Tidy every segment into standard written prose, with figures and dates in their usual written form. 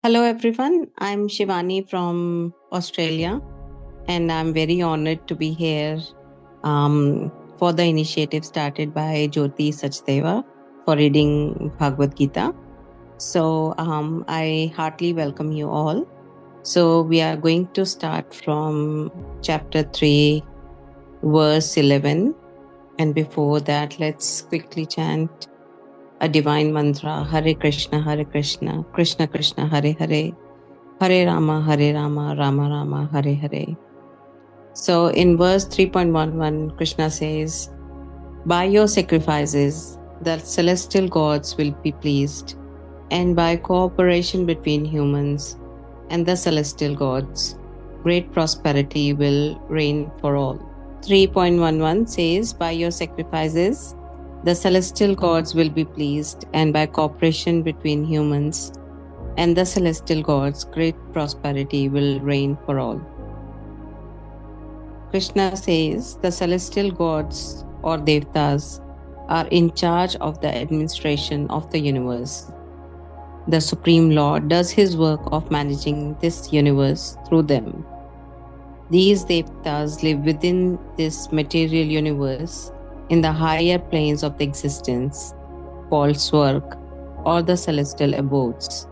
Hello, everyone. I'm Shivani from Australia, and I'm very honored to be here for the initiative started by Jyoti Sachdeva for reading Bhagavad Gita. I heartily welcome you all. So, we are going to start from chapter 3, verse 11. And before that, let's quickly chant a divine mantra: Hare Krishna, Krishna Krishna, Hare Hare. Hare Rama, Rama Rama, Hare Hare. So in verse 3.11, Krishna says, by your sacrifices, the celestial gods will be pleased, and by cooperation between humans and the celestial gods, great prosperity will reign for all. 3.11 says, by your sacrifices, the celestial gods will be pleased, and by cooperation between humans and the celestial gods, great prosperity will reign for all. Krishna says the celestial gods or devtas are in charge of the administration of the universe. The Supreme Lord does his work of managing this universe through them. These devtas live within this material universe in the higher planes of the existence, called Swarg, or the celestial abodes.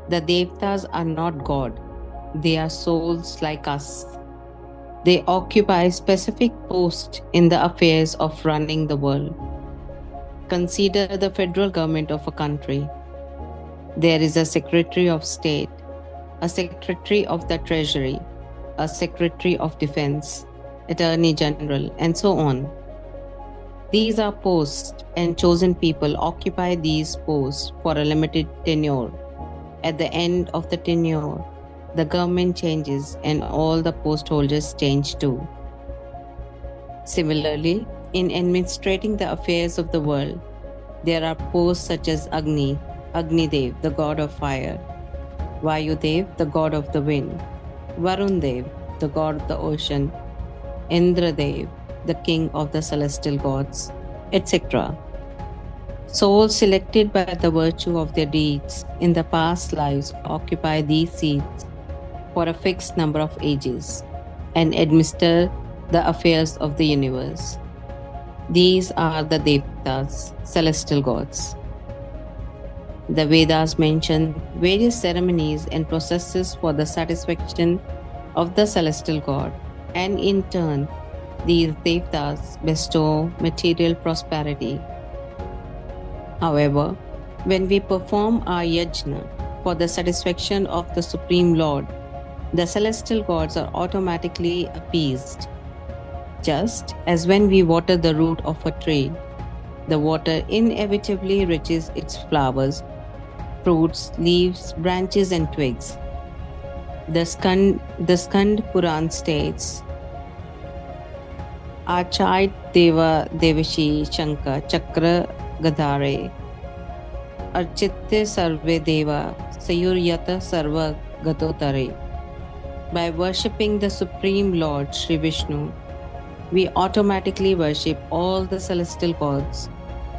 The devtas are not God, they are souls like us. They occupy specific posts in the affairs of running the world. Consider the federal government of a country. There is a Secretary of State, a Secretary of the Treasury, a Secretary of Defense, Attorney General, and so on. These are posts, and chosen people occupy these posts for a limited tenure. At the end of the tenure, the government changes and all the post holders change too. Similarly, in administrating the affairs of the world, there are posts such as Agni Dev, the god of fire; Vayu Dev, the god of the wind; Varun Dev, the god of the ocean; Indra Dev, the king of the celestial gods, etc. Souls selected by the virtue of their deeds in the past lives occupy these seats for a fixed number of ages and administer the affairs of the universe. These are the Devtas, celestial gods. The Vedas mention various ceremonies and processes for the satisfaction of the celestial god, and in turn, these Devtas bestow material prosperity. However, when we perform our yajna for the satisfaction of the Supreme Lord, the celestial gods are automatically appeased. Just as when we water the root of a tree, the water inevitably reaches its flowers, fruits, leaves, branches, and twigs. The Skand Puran states, Achait Deva Devashi Shanka Chakra Gadare Architya Sarve Deva Sayuryata Sarva Gatotare. By worshipping the Supreme Lord Sri Vishnu, we automatically worship all the celestial gods,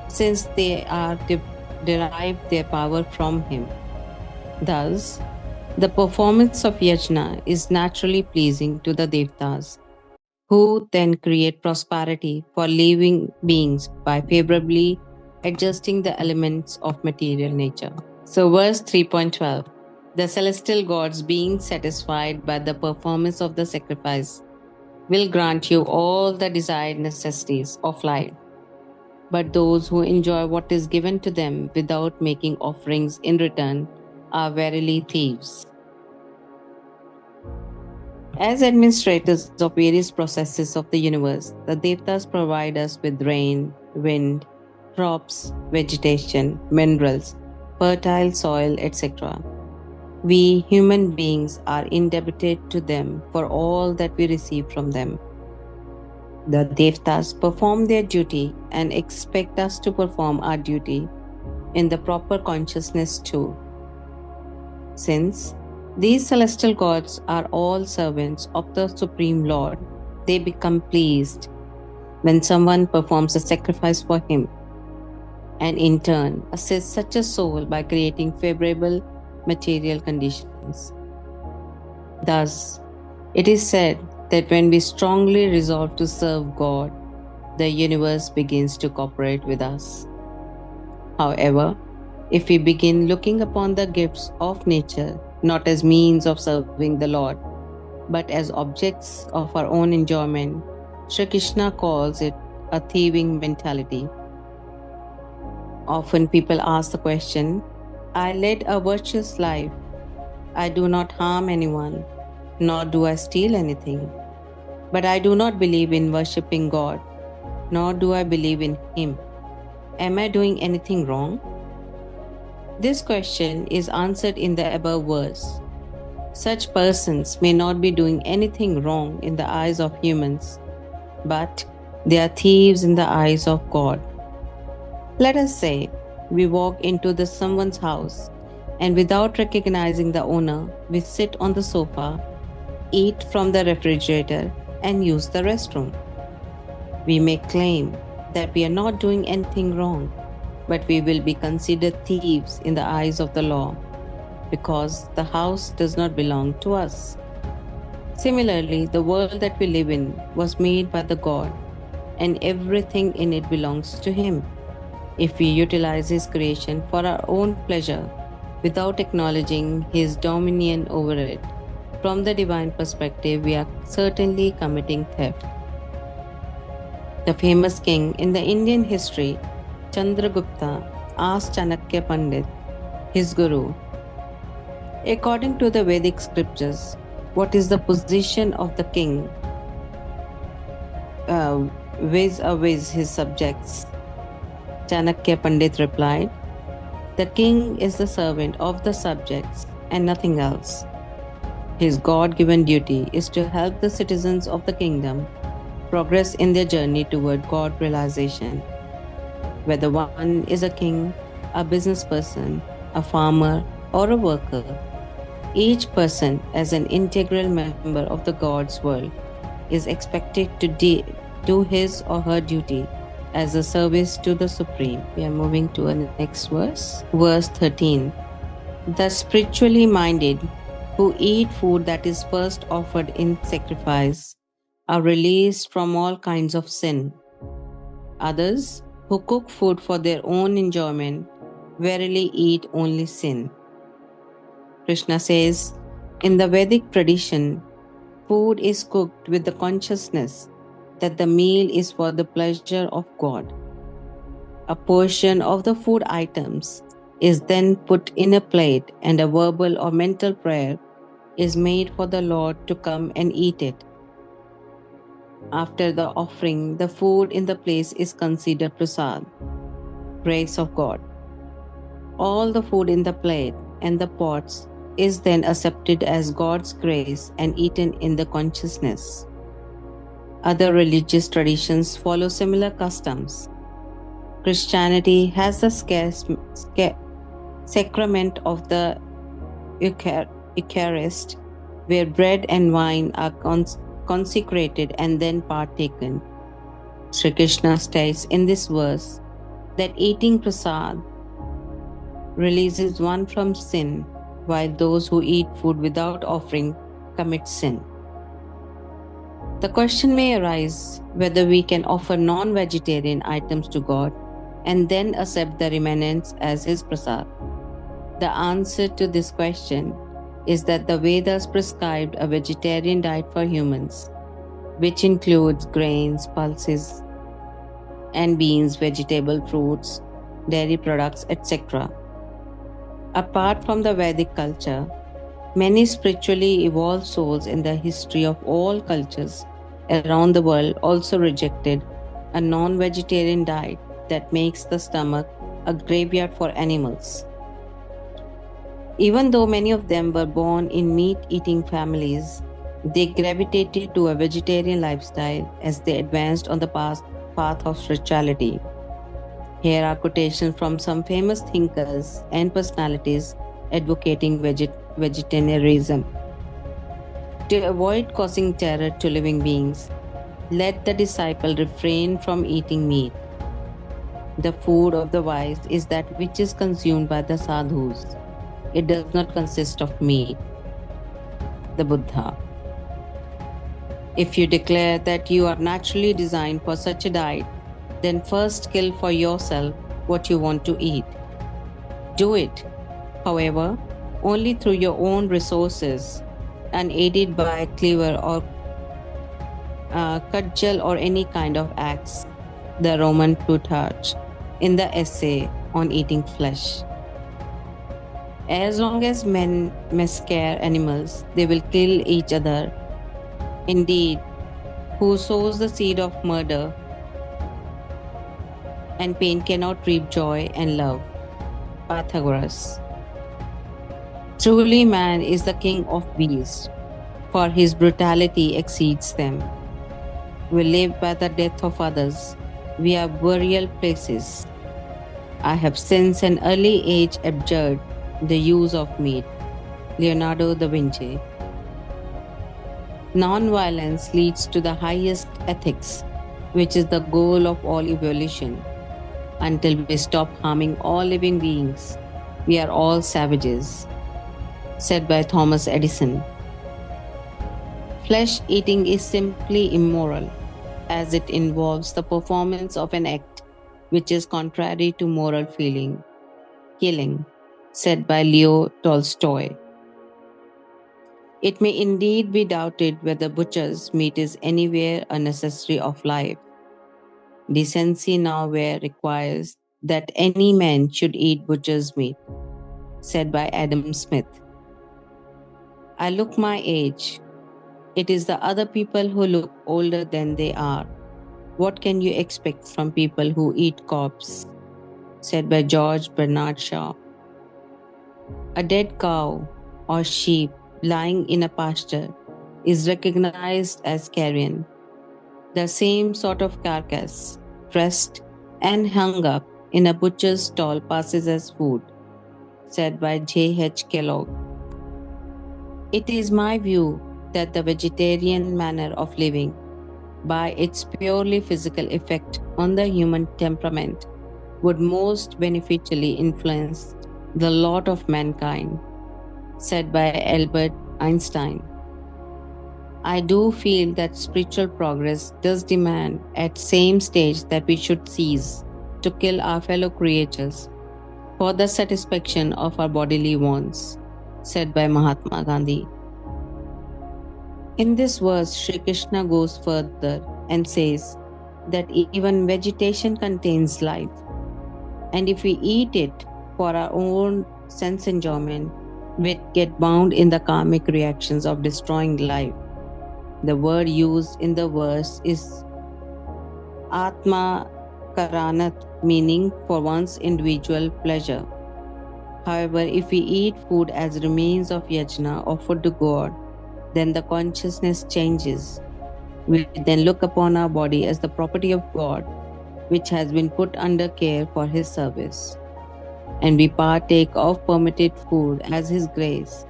since they are derive their power from him. Thus, the performance of yajna is naturally pleasing to the devtas, who then create prosperity for living beings by favorably adjusting the elements of material nature. So, verse 3.12, the celestial gods, being satisfied by the performance of the sacrifice, will grant you all the desired necessities of life. But those who enjoy what is given to them without making offerings in return are verily thieves. As administrators of various processes of the universe, the Devtas provide us with rain, wind, crops, vegetation, minerals, fertile soil, etc. We human beings are indebted to them for all that we receive from them. The Devtas perform their duty and expect us to perform our duty in the proper consciousness too. Since these celestial gods are all servants of the Supreme Lord, they become pleased when someone performs a sacrifice for him, and in turn assist such a soul by creating favorable material conditions. Thus, it is said that when we strongly resolve to serve God, the universe begins to cooperate with us. However, if we begin looking upon the gifts of nature not as means of serving the Lord, but as objects of our own enjoyment, Sri Krishna calls it a thieving mentality. Often people ask the question, I led a virtuous life. I do not harm anyone, nor do I steal anything. But I do not believe in worshipping God, nor do I believe in Him. Am I doing anything wrong? This question is answered in the above verse. Such persons may not be doing anything wrong in the eyes of humans, but they are thieves in the eyes of God. Let us say we walk into someone's house and without recognizing the owner, we sit on the sofa, eat from the refrigerator, and use the restroom. We may claim that we are not doing anything wrong, but we will be considered thieves in the eyes of the law because the house does not belong to us. Similarly, the world that we live in was made by the God, and everything in it belongs to Him. If we utilize His creation for our own pleasure without acknowledging His dominion over it, from the divine perspective, we are certainly committing theft. The famous king in the Indian history, Chandragupta, asked Chanakya Pandit, his guru, according to the Vedic scriptures, what is the position of the king vis-a-vis his subjects? Chanakya Pandit replied, the king is the servant of the subjects and nothing else. His God-given duty is to help the citizens of the kingdom progress in their journey toward God realization. Whether one is a king, a business person, a farmer, or a worker, each person, as an integral member of the God's world, is expected to do his or her duty as a service to the Supreme. We are moving to a next verse. Verse 13. The spiritually minded who eat food that is first offered in sacrifice are released from all kinds of sin. Others, who cook food for their own enjoyment, verily eat only sin. Krishna says, in the Vedic tradition, food is cooked with the consciousness that the meal is for the pleasure of God. A portion of the food items is then put in a plate and a verbal or mental prayer is made for the Lord to come and eat it. After the offering, the food in the place is considered prasad, grace of God. All the food in the plate and the pots is then accepted as God's grace and eaten in the consciousness. Other religious traditions follow similar customs. Christianity has the sacrament of the Eucharist, where bread and wine are consecrated and then partaken. Sri Krishna states in this verse that eating prasad releases one from sin, while those who eat food without offering commit sin. The question may arise whether we can offer non-vegetarian items to God and then accept the remnants as His prasad. The answer to this question is that the Vedas prescribed a vegetarian diet for humans, which includes grains, pulses, and beans, vegetable, fruits, dairy products, etc. Apart from the Vedic culture, many spiritually evolved souls in the history of all cultures around the world also rejected a non-vegetarian diet that makes the stomach a graveyard for animals. Even though many of them were born in meat-eating families, they gravitated to a vegetarian lifestyle as they advanced on the path of spirituality. Here are quotations from some famous thinkers and personalities advocating vegetarianism. To avoid causing terror to living beings, let the disciple refrain from eating meat. The food of the wise is that which is consumed by the sadhus. It does not consist of meat. The Buddha. If you declare that you are naturally designed for such a diet, then first kill for yourself what you want to eat. Do it, however, only through your own resources, unaided by cleaver or cudgel or any kind of axe. The Roman Plutarch in the essay on eating flesh. As long as men may scare animals, they will kill each other. Indeed, who sows the seed of murder and pain cannot reap joy and love. Pythagoras. Truly, man is the king of beasts, for his brutality exceeds them. We live by the death of others. We have burial places. I have since an early age abjured the use of meat. Leonardo da Vinci. Non-violence leads to the highest ethics, which is the goal of all evolution. Until we stop harming all living beings, we are all savages, said by Thomas Edison. Flesh eating is simply immoral, as it involves the performance of an act which is contrary to moral feeling. Killing, said by Leo Tolstoy. It may indeed be doubted whether butcher's meat is anywhere a necessary of life. Decency nowhere requires that any man should eat butcher's meat, said by Adam Smith. I look my age. It is the other people who look older than they are. What can you expect from people who eat corpse? Said by George Bernard Shaw. A dead cow or sheep lying in a pasture is recognized as carrion. The same sort of carcass, dressed and hung up in a butcher's stall, passes as food, said by J.H. Kellogg. It is my view that the vegetarian manner of living, by its purely physical effect on the human temperament, would most beneficially influence the lot of mankind, said by Albert Einstein. I do feel that spiritual progress does demand at same stage that we should cease to kill our fellow creatures for the satisfaction of our bodily wants, said by Mahatma Gandhi. In this verse, Sri Krishna goes further and says that even vegetation contains life, and if we eat it for our own sense enjoyment, we get bound in the karmic reactions of destroying life. The word used in the verse is Atma Karanat, meaning for one's individual pleasure. However, if we eat food as remains of yajna offered to God, then the consciousness changes. We then look upon our body as the property of God, which has been put under care for His service. And we partake of permitted food as His grace,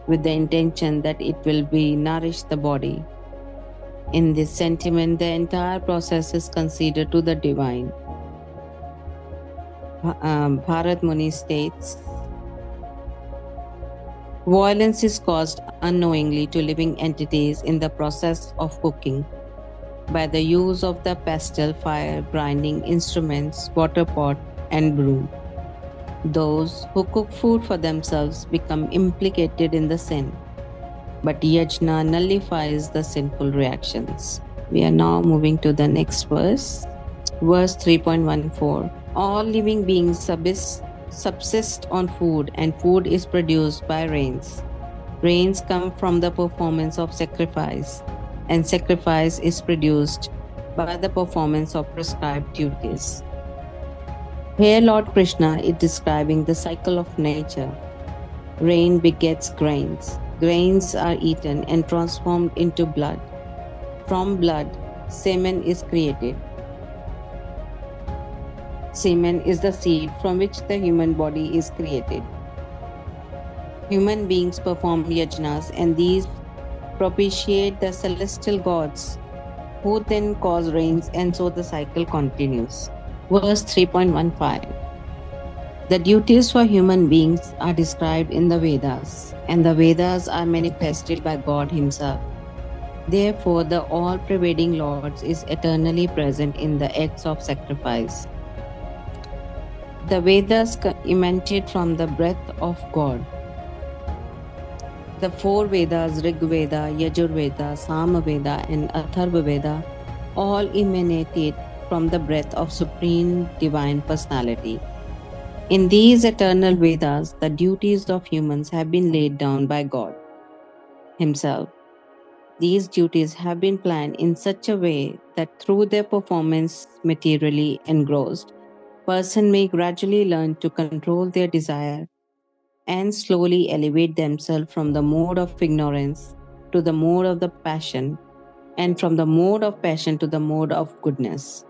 with the intention that it will be nourish the body. In this sentiment, the entire process is considered to the divine. Bharat Muni states, violence is caused unknowingly to living entities in the process of cooking by the use of the pestle, fire, grinding instruments, water pot, and broom. Those who cook food for themselves become implicated in the sin, but yajna nullifies the sinful reactions. We are now moving to the next verse. Verse 3.14. All living beings subsist on food, and food is produced by rains. Rains come from the performance of sacrifice, and sacrifice is produced by the performance of prescribed duties. Here Lord Krishna is describing the cycle of nature. Rain begets grains. Grains are eaten and transformed into blood. From blood, semen is created. Semen is the seed from which the human body is created. Human beings perform yajnas, and these propitiate the celestial gods, who then cause rains, and so the cycle continues. Verse 3.15. The duties for human beings are described in the Vedas, and the Vedas are manifested by God Himself. Therefore, the all pervading Lord is eternally present in the acts of sacrifice. The Vedas emanate from the breath of God. The four Vedas, Rig Veda, Yajur Veda, Sama Veda, and Atharva Veda, all emanated from the breath of Supreme Divine Personality. In these eternal Vedas, the duties of humans have been laid down by God Himself. These duties have been planned in such a way that through their performance materially engrossed, person may gradually learn to control their desire and slowly elevate themselves from the mode of ignorance to the mode of the passion, and from the mode of passion to the mode of goodness.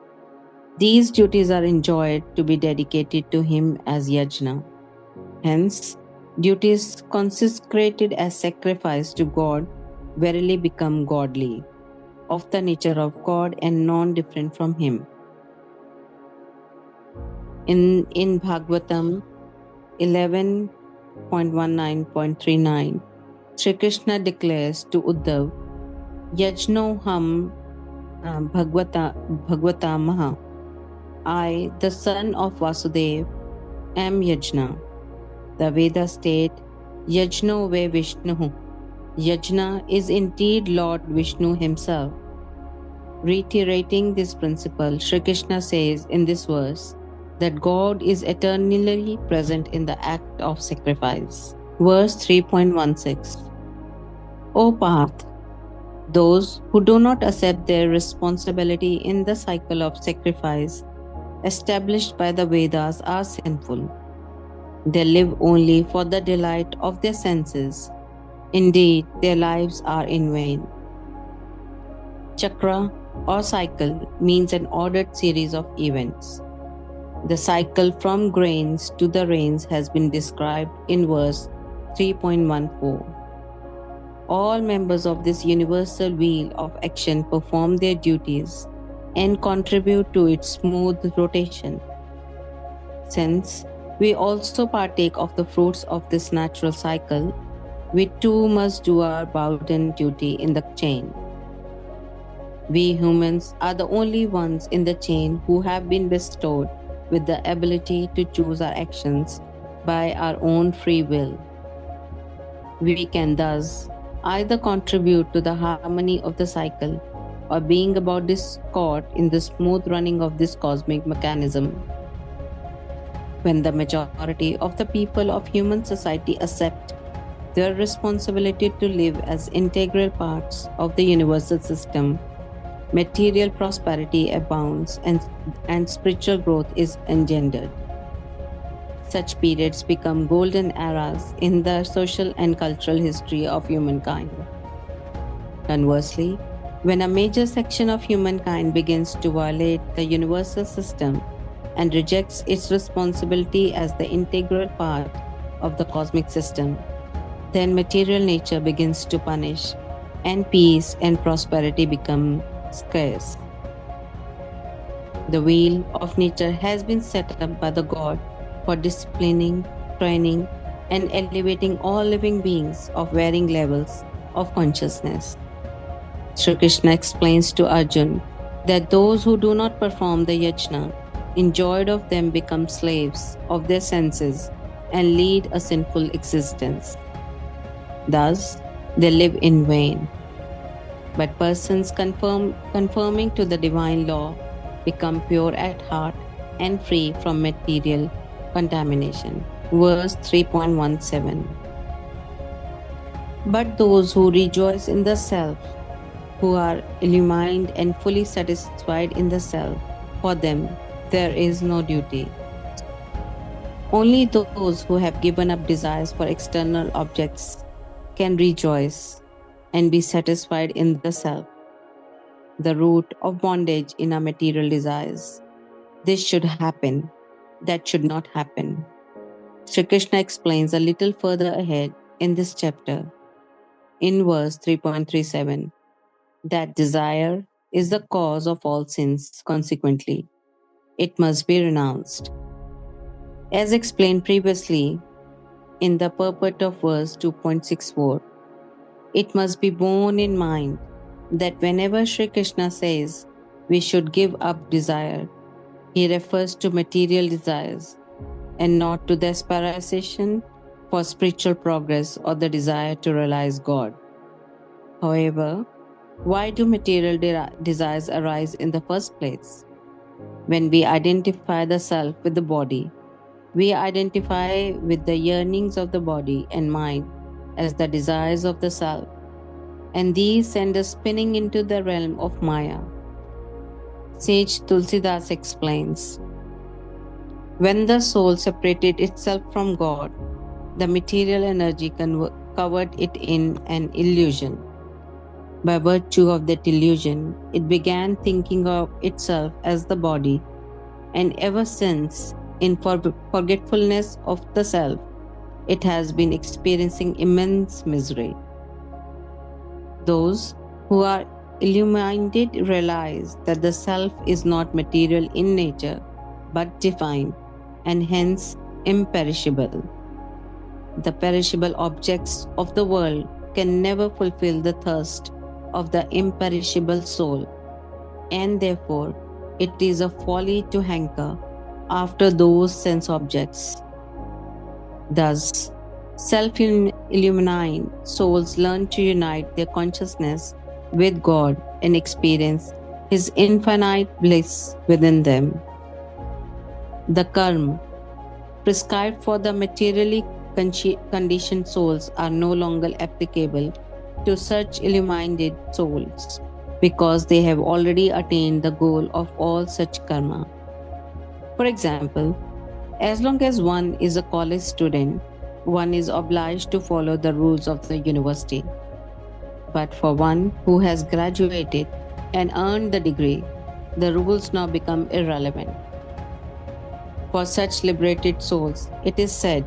These duties are enjoined to be dedicated to Him as yajna. Hence, duties consecrated as sacrifice to God verily become godly, of the nature of God and non different from Him. In Bhagavatam 11.19.39, Sri Krishna declares to Uddhav, Yajno ham Bhagavata Maha. I, the son of Vasudev, am Yajna. The Vedas state, Yajno ve Vishnu. Yajna is indeed Lord Vishnu himself. Reiterating this principle, Sri Krishna says in this verse that God is eternally present in the act of sacrifice. Verse 3.16. O Parth, those who do not accept their responsibility in the cycle of sacrifice established by the Vedas are sinful. They live only for the delight of their senses. Indeed, their lives are in vain. Chakra or cycle means an ordered series of events. The cycle from grains to the rains has been described in verse 3.14. All members of this universal wheel of action perform their duties and contribute to its smooth rotation. Since we also partake of the fruits of this natural cycle, we too must do our bounden duty in the chain. We humans are the only ones in the chain who have been bestowed with the ability to choose our actions by our own free will. We can thus either contribute to the harmony of the cycle or being about discord in the smooth running of this cosmic mechanism. When the majority of the people of human society accept their responsibility to live as integral parts of the universal system, material prosperity abounds and spiritual growth is engendered. Such periods become golden eras in the social and cultural history of humankind. Conversely, when a major section of humankind begins to violate the universal system and rejects its responsibility as the integral part of the cosmic system, then material nature begins to punish, and peace and prosperity become scarce. The wheel of nature has been set up by the God for disciplining, training, and elevating all living beings of varying levels of consciousness. Sri Krishna explains to Arjun that those who do not perform the yajna, enjoyed of them, become slaves of their senses and lead a sinful existence. Thus, they live in vain. But persons conforming to the divine law become pure at heart and free from material contamination. Verse 3.17. But those who rejoice in the self, who are illumined and fully satisfied in the self, for them there is no duty. Only those who have given up desires for external objects can rejoice and be satisfied in the self, the root of bondage in our material desires. This should happen, that should not happen. Sri Krishna explains a little further ahead in this chapter, in verse 3.37, that desire is the cause of all sins. Consequently, it must be renounced. As explained previously in the purport of verse 2.64, it must be borne in mind that whenever Sri Krishna says we should give up desire, he refers to material desires and not to the aspiration for spiritual progress or the desire to realize God. However, why do material desires arise in the first place? When we identify the self with the body, we identify with the yearnings of the body and mind as the desires of the self, and these send us spinning into the realm of Maya. Sage Tulsidas explains, when the soul separated itself from God, the material energy covered it in an illusion. By virtue of that illusion, it began thinking of itself as the body, and ever since, in forgetfulness of the self, it has been experiencing immense misery. Those who are illuminated realize that the self is not material in nature, but divine, and hence imperishable. The perishable objects of the world can never fulfill the thirst of the imperishable soul, and therefore it is a folly to hanker after those sense objects. Thus, self illumined souls learn to unite their consciousness with God and experience His infinite bliss within them. The karma prescribed for the materially conditioned souls are no longer applicable to such illuminated souls because they have already attained the goal of all such karma. For example, as long as one is a college student, one is obliged to follow the rules of the university. But for one who has graduated and earned the degree, the rules now become irrelevant. For such liberated souls, it is said,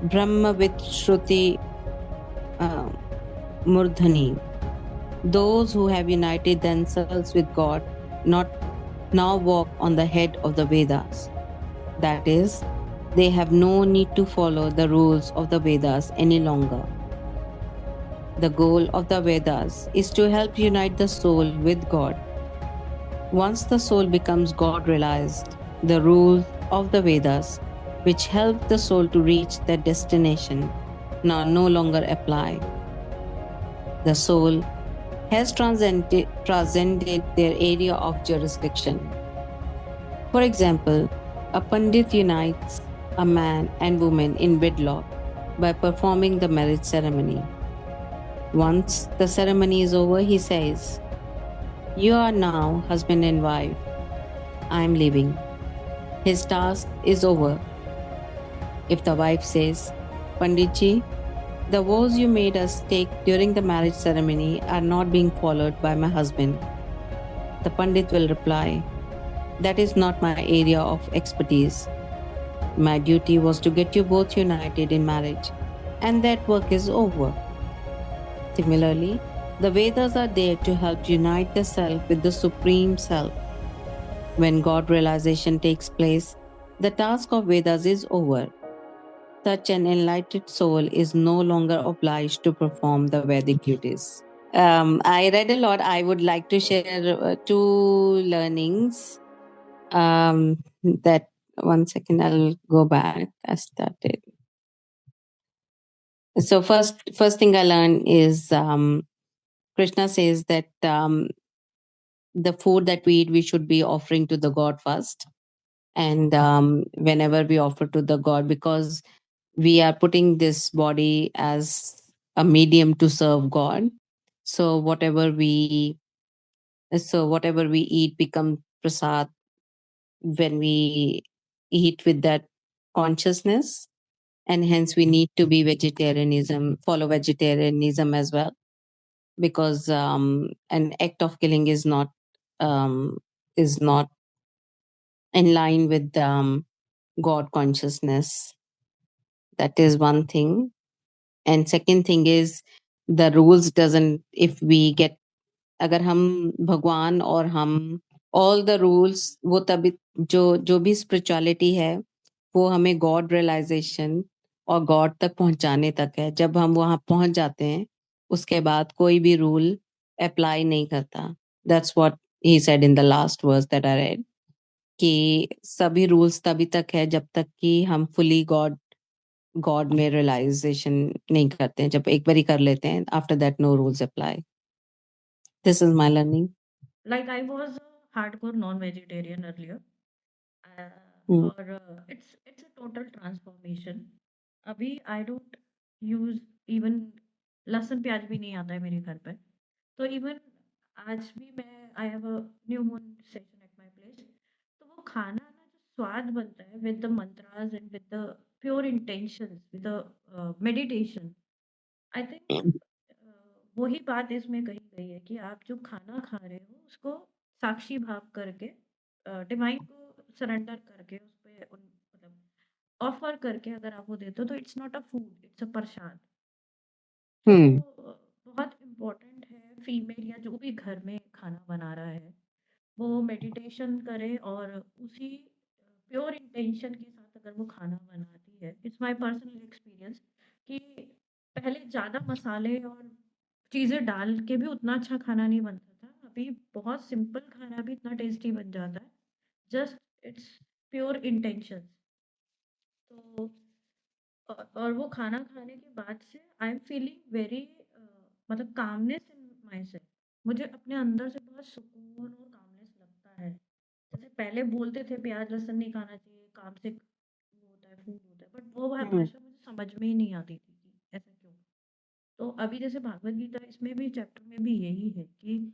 Brahma with Shruti uh, Murdhani. Those who have united themselves with God not now walk on the head of the Vedas. That is, they have no need to follow the rules of the Vedas any longer. The goal of the Vedas is to help unite the soul with God. Once the soul becomes God realized, the rules of the Vedas, which help the soul to reach that destination, now no longer apply. The soul has transcended their area of jurisdiction. For example, a Pandit unites a man and woman in wedlock by performing the marriage ceremony. Once the ceremony is over, he says, "You are now husband and wife. I am leaving." His task is over. If the wife says, "Panditji, the vows you made us take during the marriage ceremony are not being followed by my husband," the Pandit will reply, "That is not my area of expertise. My duty was to get you both united in marriage, and that work is over." Similarly, the Vedas are there to help unite the self with the Supreme Self. When God realization takes place, the task of Vedas is over. Such an enlightened soul is no longer obliged to perform the Vedic duties. I read a lot. I would like to share two learnings. That one second, I'll go back. I started. So first thing I learned is Krishna says that the food that we eat, we should be offering to the God first, and whenever we offer to the God, because we are putting this body as a medium to serve God. So whatever we eat becomes prasad when we eat with that consciousness, and hence we need to be follow vegetarianism as well, because an act of killing is not in line with God consciousness. That is one thing. And second thing is, the rules doesn't, if we get, अगर हम भगवान और हम all the rules वो तभी जो जो भी स्पिरिचुअलिटी है वो हमें गॉड रियलाइजेशन और गॉड तक पहुंचाने तक है। जब हम वहां पहुंच जाते हैं उसके बाद कोई भी रूल अप्लाई नहीं करता। That's what he said in the last verse that I read, कि सभी रूल्स तभी तक है जब तक कि हम फुली गॉड गॉड में रियलाइजेशन नहीं करते हैं। जब एक बार ही कर लेते हैं, after that no rules apply. This is my learning. Like I was a hardcore non-vegetarian earlier, hmm और it's a total transformation. अभी I don't use even लहसुन प्याज भी नहीं आता है मेरे घर पे। तो इवन आज भी मैं I have a new moon session at my place, तो वो खाना ना जो स्वाद बनता है with the mantras and with the pure intentions with the meditation, I think वही बात इसमें कही गई है कि आप जो खाना खा रहे हो उसको साक्षी भाव करके, डिवाइन को सरेंडर करके उस पे मतलब ऑफर करके अगर आप वो देते हो तो it's not a food, it's a prasad. तो हम्म बहुत इम्पोर्टेंट है फीमेल या जो भी घर में खाना बना रहा है वो मेडिटेशन करे और उसी प्योर इंटेंशन के साथ अगर वो खाना बनाती है। इट्स माय पर्सनल एक्सपीरियंस कि पहले ज़्यादा मसाले और चीज़ें डाल के भी उतना अच्छा खाना नहीं बनता था, अभी बहुत सिंपल खाना भी इतना टेस्टी बन जाता है। Just it's pure intention. तो और वो खाना खाने के बाद से आई एम फीलिंग वेरी मतलब कामनेस इन माई सेल्फ। मुझे अपने अंदर से बहुत सुकून और कामनेस लगता है। जैसे पहले बोलते थे प्याज लहसुन नहीं खाना चाहिए, काम से वो होता है, फूड होता है, बट वो हम्म भाषा मुझे समझ में ही नहीं आती थी कि ऐसा क्यों। तो अभी जैसे भागवत गीता इसमें भी चैप्टर में भी यही है कि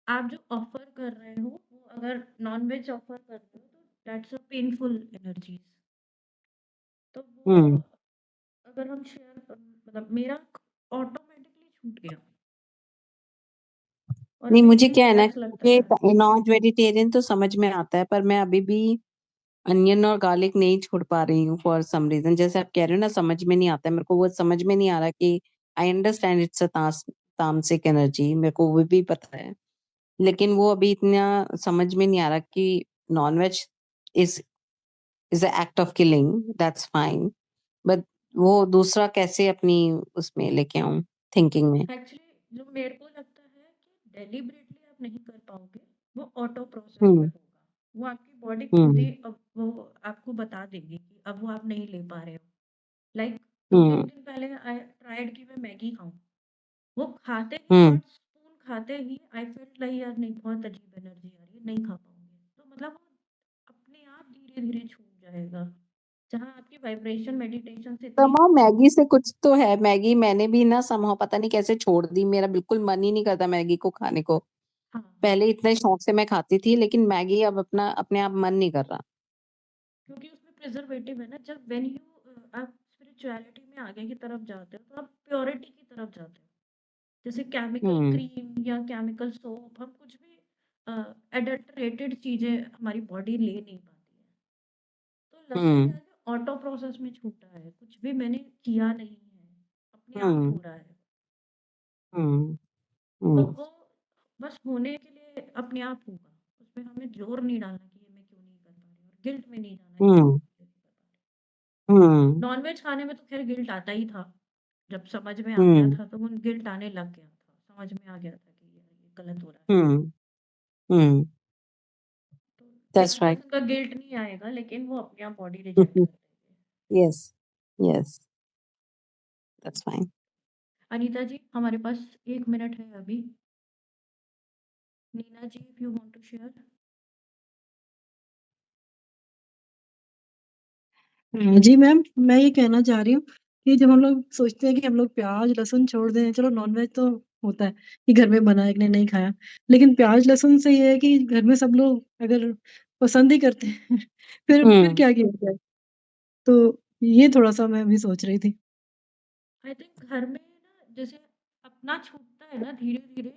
आप जो ऑफर कर रहे हो वो अगर नॉन वेज ऑफर कर रहे हो तो दैट्स अ पेनफुल एनर्जीज। तो वो हम्म अगर हम शेयर मतलब मेरा ऑटोमेटिकली छूट गया और नहीं, अभी मुझे इतनी क्या है ना रिलैक्स लगता है। कि नॉन वेजिटेरियन तो समझ में आता है, पर मैं अभी भी अनियन और गार्लिक नहीं छोड़ पा रही हूँ फॉर सम रीजन। जैसे आप कह रहे हो ना, समझ में नहीं आता है मेरे को, वो समझ में नहीं आ रहा कि आई अंडरस्टैंड इट्स अ तामसिक एनर्जी, मेरे को वो भी पता है, लेकिन वो अभी इतना समझ में नहीं आ रहा कि non veg is is a act of killing, that's fine, but वो दूसरा कैसे अपनी उसमें लेके आऊं, थिंकिंग में। एक्चुअली जो मेरे को लगता है कि डेलिबरेटली आप नहीं कर पाओगे, वो ऑटो प्रोसेस में हम्म होगा। वो आपकी बॉडी खुद ही हम्म अब वो आपको बता देगी कि अब वो आप नहीं ले पा रहे हो। लाइक दो तीन हम्म दिन पहले आई ट्राइड कि मैं मैगी खाऊं, वो खाते ही हम्म फर्स्ट स्पून खाते ही आई फेल्ट लाइक यार नहीं, बहुत अजीब एनर्जी आ रही है, नहीं खा पाऊंगी। तो मतलब वो अपने आप धीरे धीरे छूट जाएगा। जहाँ आपकी वाइब्रेशन मेडिटेशन से इतनी समहाउ मैगी से कुछ तो है। मैगी मैंने भी ना समहाउ पता नहीं कैसे छोड़ दी, मेरा बिल्कुल मन ही नहीं करता मैगी को खाने को। हाँ हाँ, पहले इतने शौक से मैं खाती थी, लेकिन मैगी अब अपना अपने आप मन नहीं कर रहा। क्योंकि उसमें प्रिजर्वेटिव है ना। जब व्हेन यू आप स्पिरिचुअलिटी में आगे की तरफ जाते हो तो आप प्योरिटी की तरफ जाते हो। जैसे केमिकल हम्म क्रीम या केमिकल सोप, हम कुछ भी एडल्टरेटेड चीजें हमारी बॉडी ले नहीं पाती है। तो लहसुन हम्म प्याज भी ऑटो प्रोसेस में छूटा है, कुछ भी मैंने किया नहीं है, अपने आप हम्म हो रहा है। हम्म तो हम्म वो बस होने के लिए अपने आप होगा। उसमें हमें जोर नहीं डालना कि ये मैं क्यों नहीं कर पा रही, और गिल्ट में नहीं जाना कि हम्म मैं नहीं कर पा रही। हम्म नॉन-वेज खाने में तो ख़ैर गिल्ट आता ही था। जब समझ में आ गया हम्म था तो वो गिल्ट आने लग गया था। समझ में आ गया था कि यार ये गलत हो रहा है। हम्म हम्म तो दैट्स प्याज़ राइट। लहसुन का गिल्ट नहीं आएगा, लेकिन वो अपने आप बॉडी रिजेक्ट कर देगी। Yes yes, that's fine. Anita ji, हमारे पास 1 मिनट है अभी। Neena ji, if you want to share. जी मैम, मैं ये कहना चाह रही हूँ कि जब हम लोग सोचते हैं कि हम लोग प्याज लहसुन छोड़ दें, चलो नॉनवेज तो होता है कि घर में बना है कि नहीं खाया, लेकिन प्याज लहसुन से ये है कि घर में सब लोग अगर पसंद ही करते हैं फिर हम्म क्या किया जाए। तो ये थोड़ा सा मैं भी सोच रही थी। आई थिंक घर में ना जैसे अपना छूटता है ना धीरे-धीरे,